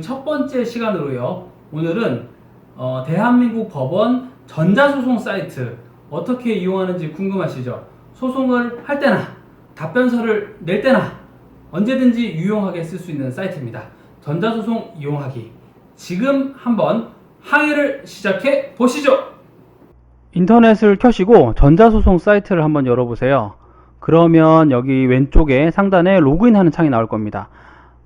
첫 번째 시간으로요. 오늘은 대한민국 법원 전자소송 사이트 어떻게 이용하는지 궁금하시죠? 소송을 할 때나 답변서를 낼 때나 언제든지 유용하게 쓸 수 있는 사이트입니다. 전자소송 이용하기. 지금 한번 항해를 시작해 보시죠. 인터넷을 켜시고 전자소송 사이트를 한번 열어보세요. 그러면 여기 왼쪽에 상단에 로그인하는 창이 나올 겁니다.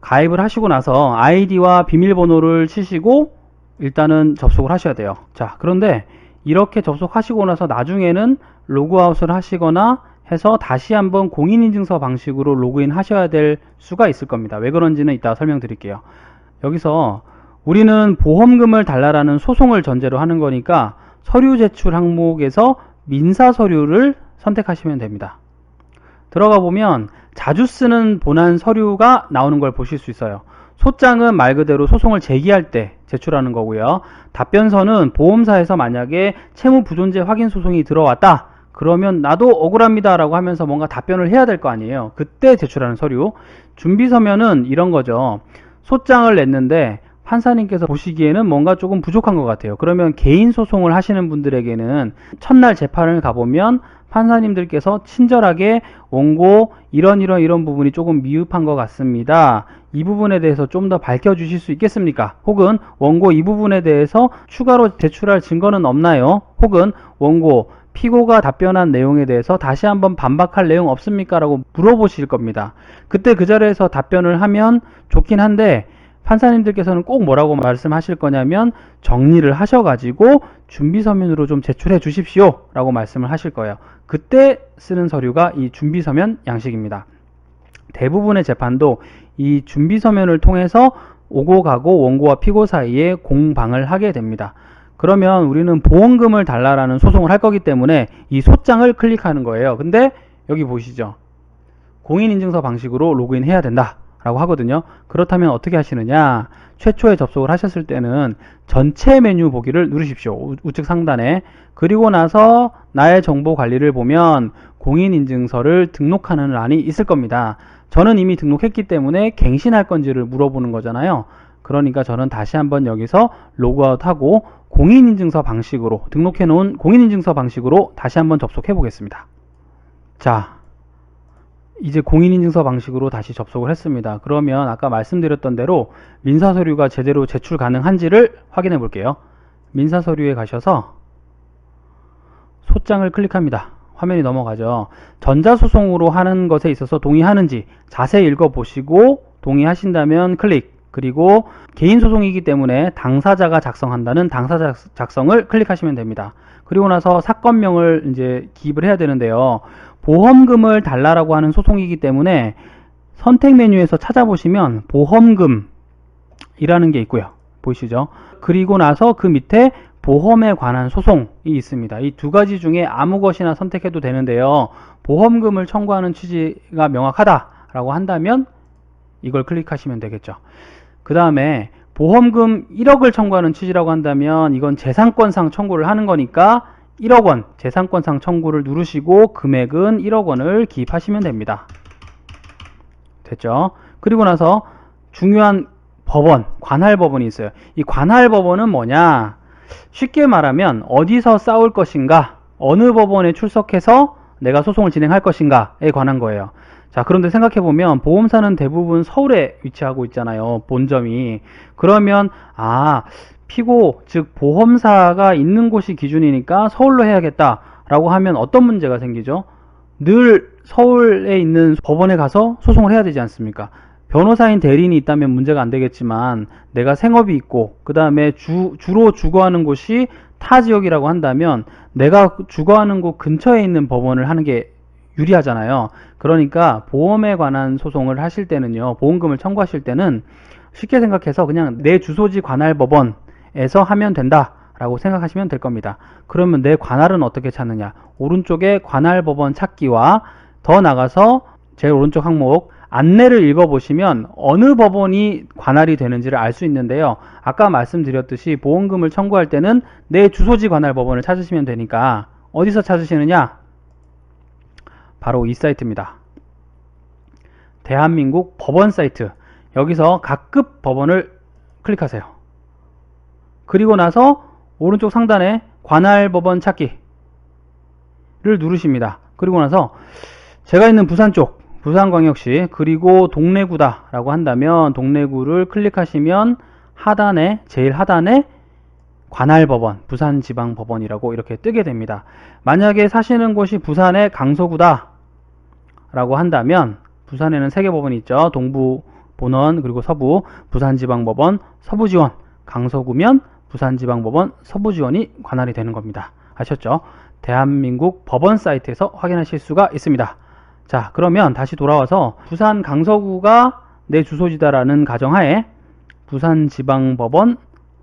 가입을 하시고 나서 아이디와 비밀번호를 치시고 일단은 접속을 하셔야 돼요. 자, 그런데 이렇게 접속하시고 나서 나중에는 로그아웃을 하시거나 해서 다시 한번 공인인증서 방식으로 로그인 하셔야 될 수가 있을 겁니다. 왜 그런지는 이따 설명드릴게요. 여기서 우리는 보험금을 달라라는 소송을 전제로 하는 거니까 서류 제출 항목에서 민사 서류를 선택하시면 됩니다. 들어가 보면 자주 쓰는 본안 서류가 나오는 걸 보실 수 있어요. 소장은 말 그대로 소송을 제기할 때 제출하는 거고요. 답변서는 보험사에서 만약에 채무 부존재 확인 소송이 들어왔다. 그러면 나도 억울합니다 라고 하면서 뭔가 답변을 해야 될 거 아니에요. 그때 제출하는 서류. 준비서면은 이런 거죠. 소장을 냈는데 판사님께서 보시기에는 뭔가 조금 부족한 것 같아요. 그러면 개인 소송을 하시는 분들에게는 첫날 재판을 가보면 판사님들께서 친절하게 원고 이런 부분이 조금 미흡한 것 같습니다. 이 부분에 대해서 좀 더 밝혀주실 수 있겠습니까? 혹은 원고 이 부분에 대해서 추가로 제출할 증거는 없나요? 혹은 원고 피고가 답변한 내용에 대해서 다시 한번 반박할 내용 없습니까? 라고 물어보실 겁니다. 그때 그 자리에서 답변을 하면 좋긴 한데 판사님들께서는 꼭 뭐라고 말씀하실 거냐면 정리를 하셔가지고 준비서면으로 좀 제출해 주십시오 라고 말씀을 하실 거예요. 그때 쓰는 서류가 이 준비서면 양식입니다. 대부분의 재판도 이 준비서면을 통해서 오고 가고 원고와 피고 사이에 공방을 하게 됩니다. 그러면 우리는 보험금을 달라라는 소송을 할 거기 때문에 이 소장을 클릭하는 거예요. 근데 여기 보시죠. 공인인증서 방식으로 로그인 해야 된다 라고 하거든요. 그렇다면 어떻게 하시느냐, 최초에 접속을 하셨을 때는 전체 메뉴 보기를 누르십시오. 우측 상단에. 그리고 나서 나의 정보 관리를 보면 공인인증서를 등록하는 란이 있을 겁니다. 저는 이미 등록했기 때문에 갱신할 건지를 물어보는 거잖아요. 그러니까 저는 다시 한번 여기서 로그아웃하고 공인인증서 방식으로, 등록해 놓은 공인인증서 방식으로 다시 한번 접속해 보겠습니다. 자, 이제 공인인증서 방식으로 다시 접속을 했습니다. 그러면 아까 말씀드렸던 대로 민사서류가 제대로 제출 가능한지를 확인해 볼게요. 민사서류에 가셔서 소장을 클릭합니다. 화면이 넘어가죠. 전자소송으로 하는 것에 있어서 동의하는지 자세히 읽어보시고 동의하신다면 클릭, 그리고 개인소송이기 때문에 당사자가 작성한다는 당사자 작성을 클릭하시면 됩니다. 그리고 나서 사건명을 이제 기입을 해야 되는데요. 보험금을 달라라고 하는 소송이기 때문에 선택 메뉴에서 찾아보시면 보험금이라는 게 있고요. 보이시죠? 그리고 나서 그 밑에 보험에 관한 소송이 있습니다. 이 두 가지 중에 아무 것이나 선택해도 되는데요. 보험금을 청구하는 취지가 명확하다라고 한다면 이걸 클릭하시면 되겠죠. 그 다음에 보험금 1억을 청구하는 취지라고 한다면 이건 재산권상 청구를 하는 거니까 1억 원 재산권상 청구를 누르시고 금액은 1억 원을 기입하시면 됩니다. 됐죠? 그리고 나서 중요한 법원, 관할법원이 있어요. 이 관할법원은 뭐냐? 쉽게 말하면 어디서 싸울 것인가, 어느 법원에 출석해서 내가 소송을 진행할 것인가에 관한 거예요. 자, 그런데 생각해보면 보험사는 대부분 서울에 위치하고 있잖아요. 본점이. 그러면 피고, 즉 보험사가 있는 곳이 기준이니까 서울로 해야겠다라고 하면 어떤 문제가 생기죠? 늘 서울에 있는 법원에 가서 소송을 해야 되지 않습니까? 변호사인 대리인이 있다면 문제가 안 되겠지만 내가 생업이 있고 그 다음에 주로 주거하는 곳이 타 지역이라고 한다면 내가 주거하는 곳 근처에 있는 법원을 하는 게 유리하잖아요. 그러니까 보험에 관한 소송을 하실 때는요, 보험금을 청구하실 때는 쉽게 생각해서 그냥 내 주소지 관할법원에서 하면 된다 라고 생각하시면 될 겁니다. 그러면 내 관할은 어떻게 찾느냐? 오른쪽에 관할법원 찾기와 더 나가서 제일 오른쪽 항목 안내를 읽어보시면 어느 법원이 관할이 되는지를 알 수 있는데요. 아까 말씀드렸듯이 보험금을 청구할 때는 내 주소지 관할법원을 찾으시면 되니까 어디서 찾으시느냐? 바로 이 사이트입니다. 대한민국 법원 사이트. 여기서 각급 법원을 클릭하세요. 그리고 나서 오른쪽 상단에 관할법원 찾기를 누르십니다. 그리고 나서 제가 있는 부산 쪽, 부산광역시, 그리고 동래구다 라고 한다면 동래구를 클릭하시면 하단에, 제일 하단에 관할법원, 부산지방법원이라고 이렇게 뜨게 됩니다. 만약에 사시는 곳이 부산의 강서구다 라고 한다면 부산에는 3개 법원이 있죠. 동부 본원, 그리고 서부, 부산지방법원, 서부지원. 강서구면 부산지방법원, 서부지원이 관할이 되는 겁니다. 아셨죠? 대한민국 법원 사이트에서 확인하실 수가 있습니다. 자, 그러면 다시 돌아와서 부산 강서구가 내 주소지다라는 가정하에 부산지방법원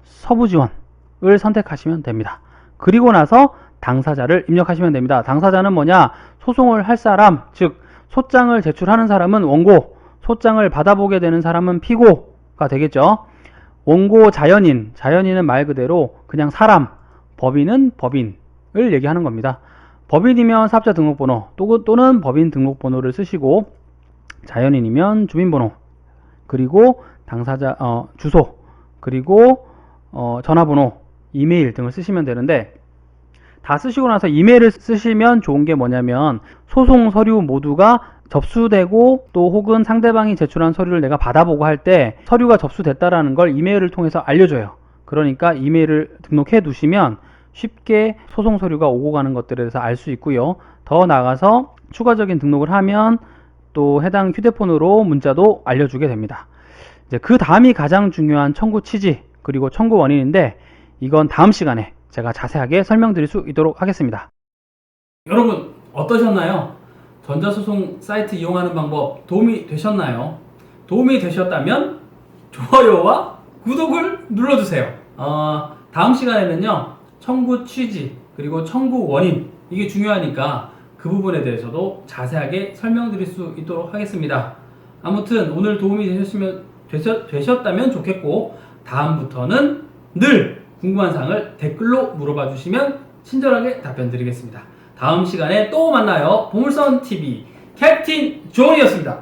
서부지원을 선택하시면 됩니다. 그리고 나서 당사자를 입력하시면 됩니다. 당사자는 뭐냐? 소송을 할 사람, 즉 소장을 제출하는 사람은 원고, 소장을 받아보게 되는 사람은 피고가 되겠죠. 원고 자연인, 자연인은 말 그대로 그냥 사람, 법인은 법인을 얘기하는 겁니다. 법인이면 사업자 등록번호 또는 법인 등록번호를 쓰시고, 자연인이면 주민번호, 그리고 당사자 주소, 그리고 전화번호, 이메일 등을 쓰시면 되는데, 다 쓰시고 나서 이메일을 쓰시면 좋은 게 뭐냐면 소송 서류 모두가 접수되고 또 혹은 상대방이 제출한 서류를 내가 받아보고 할 때 서류가 접수됐다라는 걸 이메일을 통해서 알려줘요. 그러니까 이메일을 등록해 두시면 쉽게 소송 서류가 오고 가는 것들에 대해서 알 수 있고요. 더 나아가서 추가적인 등록을 하면 또 해당 휴대폰으로 문자도 알려주게 됩니다. 이제 그 다음이 가장 중요한 청구 취지 그리고 청구 원인인데, 이건 다음 시간에 제가 자세하게 설명드릴 수 있도록 하겠습니다. 여러분 어떠셨나요? 전자소송 사이트 이용하는 방법 도움이 되셨나요? 도움이 되셨다면 좋아요와 구독을 눌러주세요. 다음 시간에는요, 청구 취지 그리고 청구 원인, 이게 중요하니까 그 부분에 대해서도 자세하게 설명드릴 수 있도록 하겠습니다. 아무튼 오늘 도움이 되셨다면 좋겠고, 다음부터는 늘 궁금한 사항을 댓글로 물어봐 주시면 친절하게 답변 드리겠습니다. 다음 시간에 또 만나요. 보물선TV 캡틴 존이었습니다.